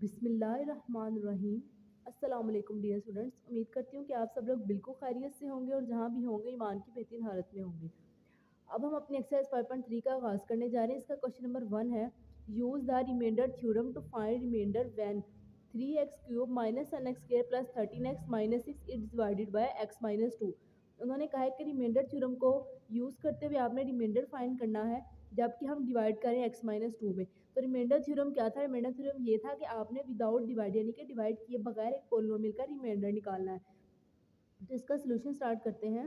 बिस्मिल्लाहिर्रहमानिर्रहीम। अस्सलाम वालेकुम डियर स्टूडेंट्स, उम्मीद करती हूँ कि आप सब लोग बिल्कुल खैरियत से होंगे और जहाँ भी होंगे ईमान की बेहतरीन हालत में होंगे। अब हम अपनी एक्सरसाइज 5.3 का आगाज़ करने जा रहे हैं। इसका क्वेश्चन नंबर 1 है, use the remainder theorem to find remainder when 3x³ minus n x square plus 13x minus 6 is divided by x minus 2। उन्होंने कहा है कि रिमाइंडर थ्योरम को यूज़ करते हुए आपने रिमाइंडर फाइंड करना है जबकि हम डिवाइड करें x माइनस 2 में। तो रिमाइंडर थ्योरम क्या था? रिमाइंडर थ्योरम ये था कि आपने विदाउट डिवाइड यानी कि डिवाइड किए बगैर एक पोलिनोमियल का रिमाइंडर निकालना है। तो इसका सोल्यूशन स्टार्ट करते हैं।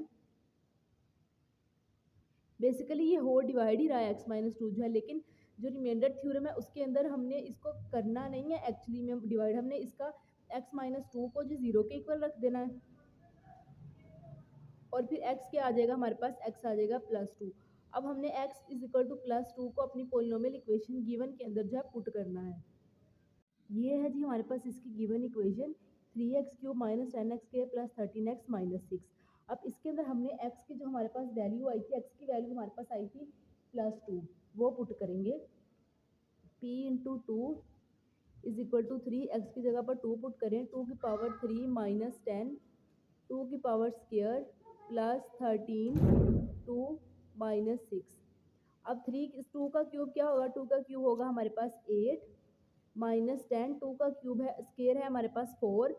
बेसिकली ये हो डिवाइड ही रहा है x माइनस 2 जो है, लेकिन जो रिमाइंडर थ्योरम है उसके अंदर हमने इसको करना नहीं है एक्चुअली में डिवाइड, हमने इसका x माइनस 2 को जो 0 के इक्वल रख देना है और फिर x क्या आ जाएगा हमारे पास, x आ जाएगा +2। अब हमने x इज इक्वल टू +2 को अपनी पोलिनोमियल इक्वेशन गिवन के अंदर जो है पुट करना है। ये है जी हमारे पास इसकी given equation 3x³ minus 10x² plus 13x minus 6। अब इसके अंदर हमने x की जो हमारे पास वैल्यू आई थी, x की वैल्यू हमारे पास आई थी +2, वो पुट करेंगे। p into 2 is equal to 3, x की जगह पर 2 पुट करें, 2 की पावर 3 माइनस 10, 2 की पावर स्क्वायर प्लस 13, 2 माइनस 6। अब 2 का क्यूब क्या होगा? 2 का क्यूब होगा हमारे पास 8 माइनस 10, 2 का क्यूब है स्क्वायर है हमारे पास 4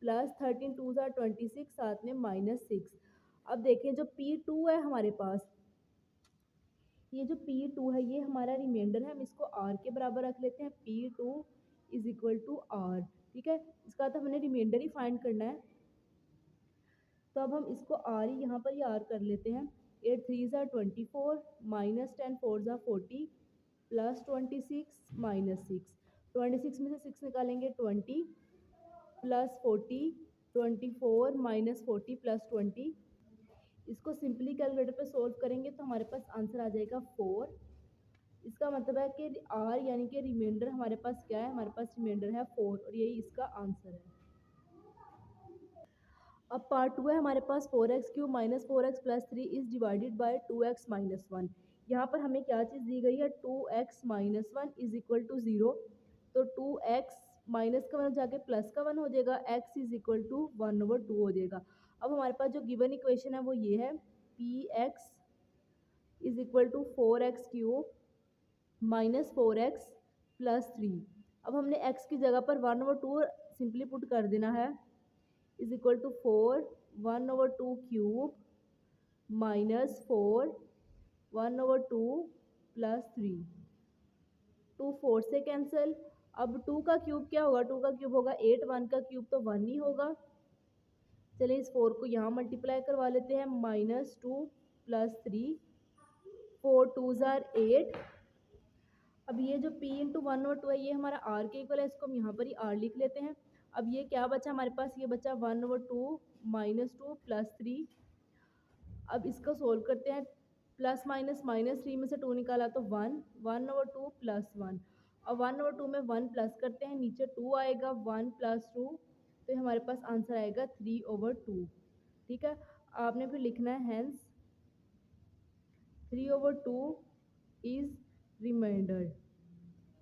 प्लस 13, 2 ज़ा 26, साथ में माइनस 6। अब देखें जो P2 है हमारे पास, ये जो P2 है ये हमारा रिमाइंडर है, हम इसको R के बराबर रख लेते हैं। P2 is equal to R, ठीक है। इसका तो हमने रिमाइंडर ही फाइंड करना है, तो अब हम इसको R ही यहाँ पर ही R कर लेते हैं। 8 3 ज़ा 24 माइनस 10 4 ज़ा 40 प्लस 26 माइनस 6। 26 में से 6 निकालेंगे 20 प्लस 40, 24 माइनस 40 प्लस 20। इसको सिंपली कैलकुलेटर पे सोल्व करेंगे तो हमारे पास आंसर आ जाएगा 4। इसका मतलब है कि R यानी कि रिमाइंडर हमारे पास क्या है? हमारे पास रिमाइंडर है 4 और यही इसका आंसर है। अब पार्ट 2 है हमारे पास, 4x³ minus 4x plus 3 is divided by 2x minus 1। यहाँ पर हमें क्या चीज़ दी गई है? 2x minus 1 is equal to 0। तो 2x माइनस का 1 जाके प्लस का 1 हो जाएगा, x इज इक्वल टू 1/2 हो जाएगा। अब हमारे पास जो गिवन इक्वेशन है वो ये है, px is equal to 4x³ minus 4x plus 3। अब हमने x की जगह पर 1/2 सिंपली पुट कर देना है, is equal to 4 1/2 cube minus 4 1/2 plus 3। 2 4 से कैंसिल। अब 2 का क्यूब क्या होगा? 2 का क्यूब होगा 8, 1 का क्यूब तो 1 ही होगा। चलिए इस 4 को यहाँ मल्टीप्लाई करवा लेते हैं, -2 प्लस 3, 4 2 ज़ार 8। अब ये जो p इंटू 1/2 है ये हमारा r के इक्वल है, इसको हम यहाँ पर ही r लिख लेते हैं। अब ये क्या बचा हमारे पास? ये बचा 1/2 -2 प्लस 3। अब इसको सोल्व करते हैं, प्लस माइनस -3 में से 2 निकाला तो 1, 1/2 प्लस 1। अब 1/2 में 1 प्लस करते हैं, नीचे 2 आएगा, 1 प्लस 2, तो हमारे पास आंसर आएगा 3/2। ठीक है, आपने फिर लिखना है हैंस 3/2 इज रिमाइंडर,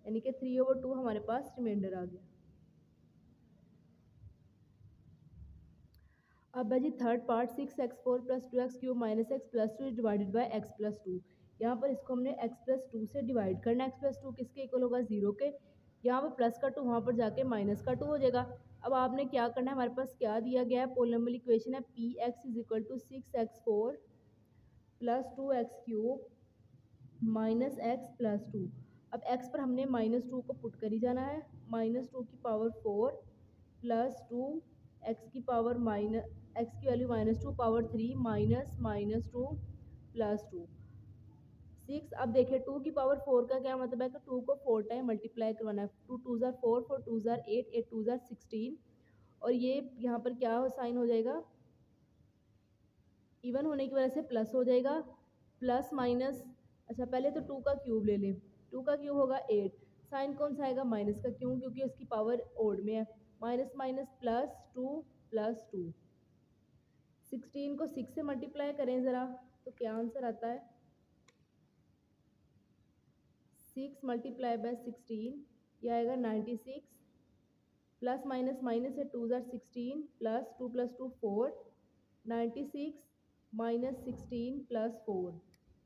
यानी कि 3/2 हमारे पास रिमाइंडर आ गया। अब है जी third part, 6x4 plus 2x³ minus x plus 2 is divided by x plus 2। यहाँ पर इसको हमने x प्लस 2 से डिवाइड करना है। x प्लस 2 किसके इक्वल होगा? 0 के। यहाँ पर प्लस का 2 वहाँ पर जाके माइनस का 2 हो जाएगा। अब आपने क्या करना है, हमारे पास क्या दिया गया है? पोलिनोमियल इक्वेशन है px is equal to 6x4 plus 2x³ minus x plus 2। अब x पर हमने -2 को पुट कर ही जाना है, -2 की पावर 4 प्लस 2 x की पावर x की वैल्यू -2 पावर 3 माइनस -2 प्लस 2 6। अब देखिए 2 की पावर 4 का क्या मतलब है कि 2 को 4 टाइम मल्टीप्लाई करवाना है। 2 2 ज़ार 4, 4 2 ज़ार 8, 8 2 ज़ार 16, और ये यहाँ पर क्या साइन हो जाएगा? इवन होने की वजह से प्लस हो जाएगा, प्लस माइनस। अच्छा पहले तो 2 का क्यूब ले लें, 2 का क्यूब होगा 8, साइन कौन सा आएगा? माइनस का, क्यों? क्योंकि उसकी पावर ओड में है। माइनस माइनस प्लस 2 प्लस 2, 16 को 6 से मल्टीप्लाई करें ज़रा, तो क्या आंसर आता है? 6 मल्टीप्लाई बाय 16, यह आएगा 96 प्लस माइनस माइनस है, 2 ज़ार 16 प्लस 2 4 96 माइनस 16 प्लस 4,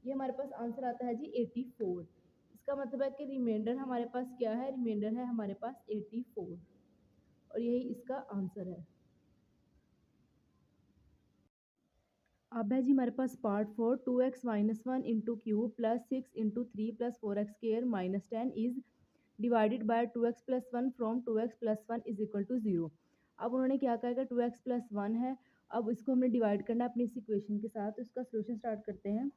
ये हमारे पास आंसर आता है जी 84। इसका मतलब है कि रिमाइंडर हमारे पास क्या है, रिमाइंडर है हमारे पास 84 और यही इसका आंसर है। अब है जी हमारे पास part 4, 2x minus 1 into cube plus 6 into 3 plus 4x square minus 10 is divided by 2x plus 1 from 2x plus 1 is equal to 0। अब उन्होंने क्या कहा कि 2x प्लस 1 है, अब इसको हमने डिवाइड करना है अपनी इस इक्वेशन के साथ, तो इसका सोल्यूशन स्टार्ट करते हैं।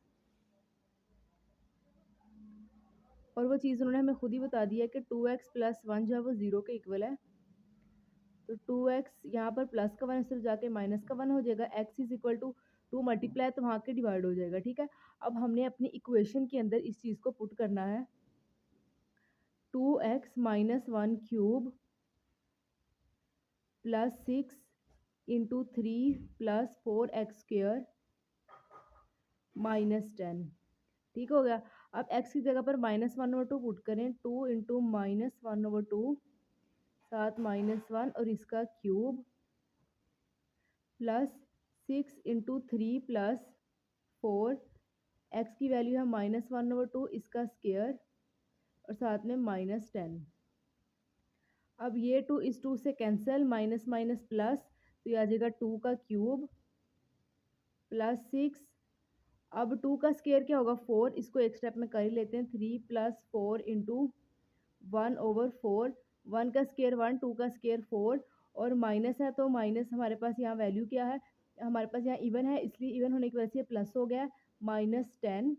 और वो चीज़ उन्होंने हमें खुद ही बता दिया है कि 2x प्लस 1 जो है वो 0 के इक्वल है, तो 2x यहाँ पर प्लस का 1 सिर्फ जाके माइनस का 1 हो जाएगा, x is equal to 2 multiply तो वहाँ के डिवाइड हो जाएगा, ठीक है। अब हमने अपनी इक्वेशन के अंदर इस चीज़ को पुट करना है, 2x minus 1 cube plus 6 into 3 plus 4x square minus 10, ठीक हो गया। अब x की जगह पर -1/2 पुट करें, 2 इंटू -1/2 साथ -1 और इसका cube plus 6 into 3 plus 4, x की वैल्यू है -1/2 इसका स्क्र और साथ में -10। अब ये 2 इस 2 से कैंसिल, माइनस माइनस प्लस, तो ये आ जाएगा 2 का क्यूब प्लस 6, अब 2 का स्क्वायर क्या होगा 4, इसको एक स्टेप में कर ही लेते हैं, 3 प्लस 4 इंटू 1/4, 1 का स्क्वायर 1, 2 का स्क्वायर 4 और माइनस है तो माइनस हमारे पास यहाँ वैल्यू क्या है, हमारे पास यहाँ इवन है इसलिए इवन होने की वजह से प्लस हो गया -10,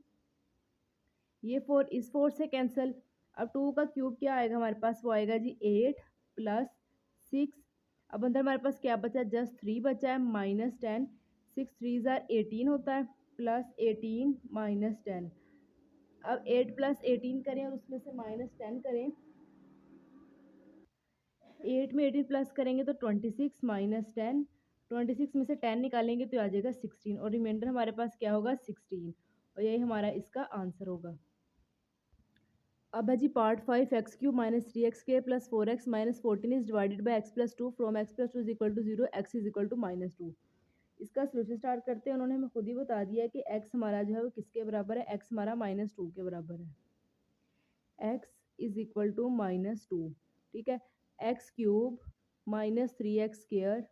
ये 4 इस 4 से कैंसिल। अब 2 का क्यूब क्या आएगा हमारे पास, वो आएगा जी 8 प्लस 6, अब अंदर हमारे पास क्या बचा, जस्ट 3 बचा है, -10, 6 3 ज़ार 18 होता है, प्लस 18 -10। अब 8 प्लस 18 करें और उसमें से -10 करें, 8 में 18 प्लस करेंगे तो 26 -10, 26 में से 10 निकालेंगे तो आ जाएगा 16 और रिमाइंडर हमारे पास क्या होगा 16 और यही हमारा इसका आंसर होगा। अब है जी part 5, x cube minus 3x square plus 4x minus 14 is divided by x plus 2 from x plus 2 is equal to 0, x is equal to -2। इसका सोल्यूशन स्टार्ट करते हैं, उन्होंने हमें खुद ही बता दिया है कि x हमारा जो है वो किसके बराबर है, x हमारा -2 के बराबर है, x इज इक्वल टू -2, ठीक है। X cube minus 3x square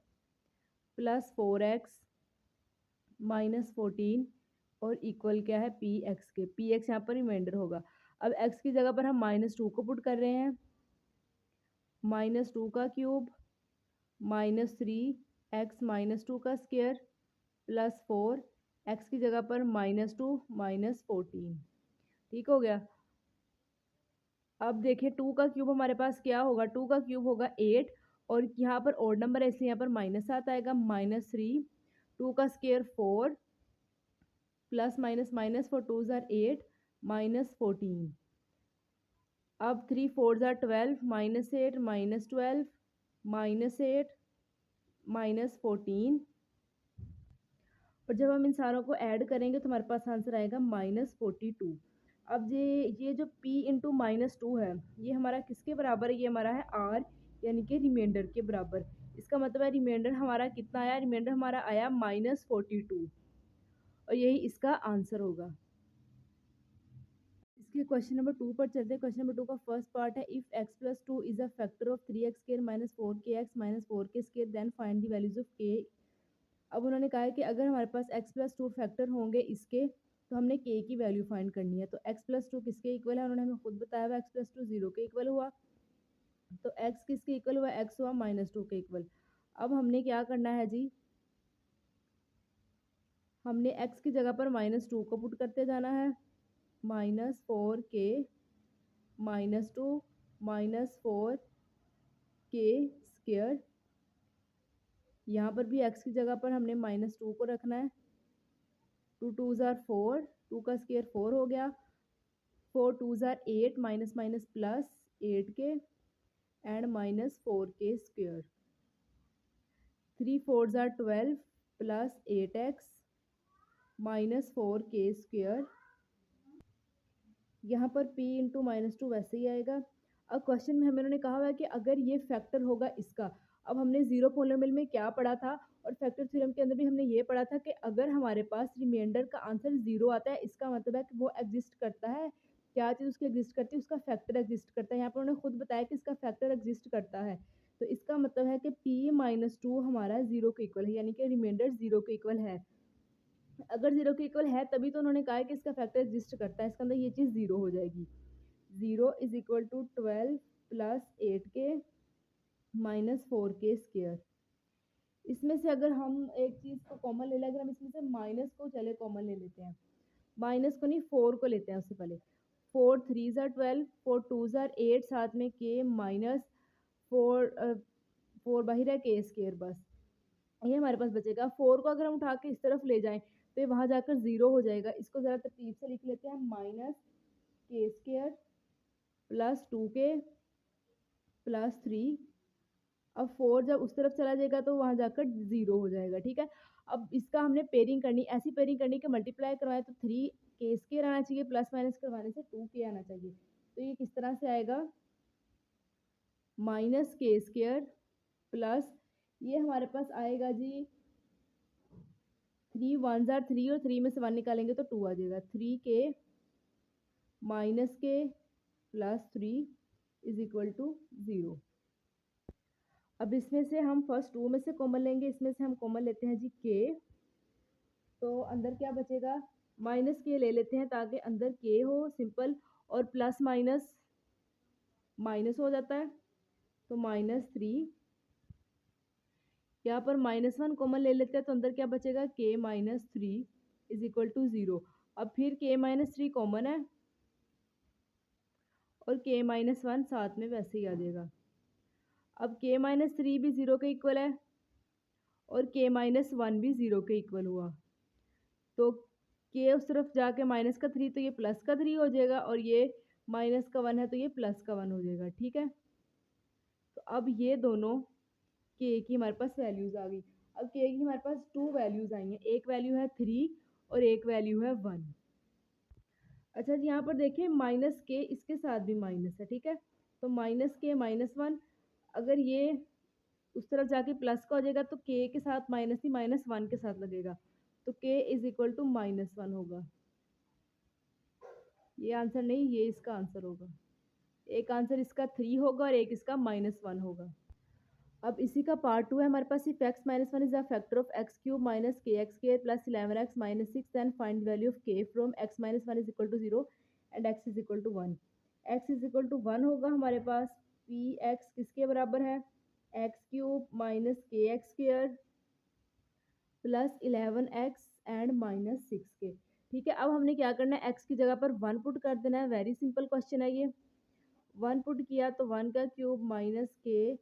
plus 4x minus 14 और इक्वल क्या है पी एक्स के, पी एक्स यहाँ पर रिमाइंडर होगा। अब x की जगह पर हम -2 को पुट कर रहे हैं, -2 का क्यूब -3x -2 का स्क्वायर प्लस 4, x की जगह पर -2 -14, ठीक हो गया। अब देखिए 2 का क्यूब हमारे पास क्या होगा, 2 का क्यूब होगा 8 और यहाँ पर ओड नंबर है इसलिए यहाँ पर माइनस साथ आएगा, -3, 2 का square 4 plus minus minus for 2 ज़ार 8 -14, अब 3 4 ज़ार 12 -8 -12 -8 -14 और जब हम इन सारों को ऐड करेंगे तो हमारे पास आंसर आएगा -42। अब ये जो p इंटू -2 है ये हमारा किसके बराबर है, ये हमारा है r यानी कि रिमाइंडर के बराबर। इसका मतलब है रिमाइंडर हमारा कितना आया, रिमाइंडर हमारा आया -42 और यही इसका आंसर होगा। इसके क्वेश्चन नंबर 2 पर चलते हैं। क्वेश्चन नंबर 2 का फर्स्ट पार्ट है, if x plus 2 is a factor of 3x square minus 4kx minus 4k square then find the values of k। अब उन्होंने कहा है कि अगर हमारे पास x प्लस 2 फैक्टर होंगे इसके तो हमने k की वैल्यू फाइंड करनी है। तो x प्लस 2 किसके इक्वल है, उन्होंने हमें खुद बताया हुआ x प्लस 2 0 के इक्वल हुआ, तो x किसके इक्वल हुआ, x हुआ -2 के इक्वल। अब हमने क्या करना है जी, हमने x की जगह पर -2 को पुट करते जाना है, -4k -2 -4k स्क्वायर, यहाँ पर भी x की जगह पर हमने -2 को रखना है, 2 2 ज़ार 4, 2 का स्क्वायर 4 हो गया, 4 2 ज़ार 8 minus minus plus 8k and -4k square, 3 4 ज़ार 12 प्लस 8x -4k स्क्वायर, यहाँ पर p इंटू -2 वैसे ही आएगा। अब क्वेश्चन में हमें उन्होंने कहा हुआ है कि अगर ये फैक्टर होगा इसका, अब हमने जीरो पॉलिनोमियल में क्या पढ़ा था और फैक्टर थ्योरम के अंदर भी हमने ये पढ़ा था कि अगर हमारे पास रिमाइंडर का आंसर जीरो आता है इसका मतलब है कि वो एग्जिस्ट करता है, क्या चीज़ उसकी एग्जिस्ट करती है, उसका फैक्टर एग्जिस्ट करता है। यहाँ पर उन्होंने खुद बताया कि इसका फैक्टर एग्जिस्ट करता है, तो इसका मतलब है कि p-2 हमारा जीरो के इक्वल है, यानी कि रिमाइंडर जीरो के इक्वल है। अगर जीरो के इक्वल है तभी तो उन्होंने कहा है कि इसका फैक्टर एग्जिस्ट करता है, इसका मतलब ये चीज़ जीरो हो जाएगी। 0 is equal to 12 plus 8k minus 4k square. इसमें से अगर हम एक चीज़ को कॉमन ले लें, अगर हम इसमें से माइनस को चले कॉमन ले लेते हैं, माइनस को नहीं 4 को लेते हैं उससे पहले। 4 3 ज़ार 12, 4 2 ज़ार 8, साथ में k माइनस 4 बाहर है k स्क्वायर, बस ये हमारे पास बचेगा। 4 को अगर हम उठा के इस तरफ ले जाएं तो ये वहाँ जाकर ज़ीरो हो जाएगा। इसको ज़रा तरतीब से लिख लेते हैं, minus k square plus 2k plus 3। अब 4 जब उस तरफ चला जाएगा तो वहाँ जाकर ज़ीरो हो जाएगा, ठीक है। अब इसका हमने पेयरिंग करनी, ऐसी पेयरिंग करनी कि मल्टीप्लाई करवाएं तो 3k स्क्वायर आना चाहिए, प्लस माइनस करवाने से 2k आना चाहिए। तो ये किस तरह से आएगा, माइनस k स्क्वायर प्लस ये हमारे पास आएगा जी 3 1 ज़ार 3 और 3 में से 1 निकालेंगे तो 2 आ जाएगा। 3k minus k plus 3 is equal to 0। अब इसमें से हम फर्स्ट 2 में से कॉमन लेंगे, इसमें से हम कॉमन लेते हैं जी k, तो अंदर क्या बचेगा, माइनस के ले लेते हैं ताकि अंदर के हो, सिंपल, और प्लस माइनस माइनस हो जाता है, तो -3। यहाँ पर -1 कॉमन ले लेते हैं तो अंदर क्या बचेगा, k - 3 इज इक्वल टू 0। अब फिर k - 3 कॉमन है और k - 1 साथ में वैसे ही आ जाएगा। अब k - 3 भी 0 के इक्वल है और k - 1 भी 0 के इक्वल हुआ, तो k उस तरफ जाके -3 तो ये +3 हो जाएगा, और ये -1 है तो ये +1 हो जाएगा, ठीक है। तो अब ये दोनों k की हमारे पास वैल्यूज़ आ गई। अब k की हमारे पास 2 वैल्यूज़ आई हैं, एक वैल्यू है 3 और एक वैल्यू है 1। अच्छा जी, यहाँ पर देखिए -k इसके साथ भी माइनस है, ठीक है, तो -k -1, अगर ये उस तरफ जाके प्लस का हो जाएगा तो k के साथ माइनस ही -1 के साथ लगेगा, तो k इज इक्वल टू -1 होगा। ये आंसर नहीं, ये इसका आंसर होगा। एक आंसर इसका 3 होगा और एक इसका -1 होगा। अब इसी का पार्ट 2 है हमारे पास, if x - 1 is the factor of x cube minus kx square plus 11x - 6 then find value of k from x - 1 is equal to 0 and x is equal to 1। x is equal to 1 होगा हमारे पास, px किसके बराबर है, x cube minus kx square plus 11x and -6k, ठीक है। अब हमने क्या करना है, x की जगह पर 1 पुट कर देना है, वेरी सिंपल क्वेश्चन है ये। 1 पुट किया तो 1 का क्यूब माइनस k,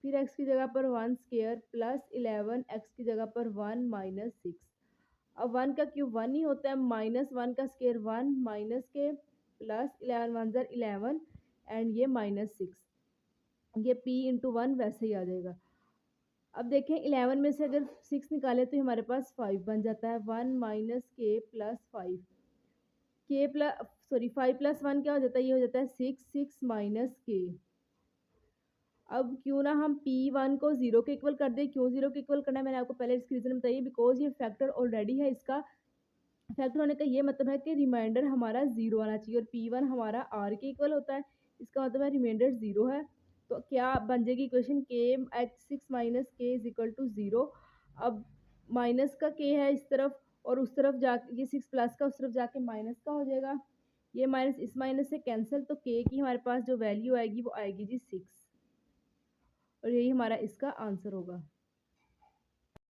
फिर x की जगह पर 1 स्क्वायर प्लस 11, x की जगह पर 1 माइनस 6। अब 1 का क्यूब 1 ही होता है, -1 का स्क्वायर 1 माइनस के प्लस 11 1 ज़र 11 एंड ये -6, ये p इंटू 1 वैसे ही आ जाएगा। अब देखें 11 में से अगर 6 निकाले तो हमारे पास 5 बन जाता है, 1 माइनस के प्लस 5, के प्लस सॉरी 5 प्लस 1 क्या हो जाता है, ये हो जाता है 6, 6 माइनस के। अब क्यों ना हम P1 को 0 के इक्वल कर दें, क्यों 0 के इक्वल करना है मैंने आपको पहले इसकी रीज़न बताइए, बिकॉज ये फैक्टर ऑलरेडी है, इसका फैक्टर होने का ये मतलब है कि रिमाइंडर हमारा 0 आना चाहिए, और P1 हमारा R के इक्वल होता है, इसका मतलब है रिमाइंडर 0 है। तो क्या बन जाएगी इक्वेशन, k एट 6 माइनस के इज इक्वल टू 0। अब माइनस का k है इस तरफ और उस तरफ जाके ये 6 प्लस का उस तरफ जाके माइनस का हो जाएगा, ये माइनस इस माइनस से कैंसिल, तो k की हमारे पास जो वैल्यू आएगी वो आएगी जी 6, और यही हमारा इसका आंसर होगा।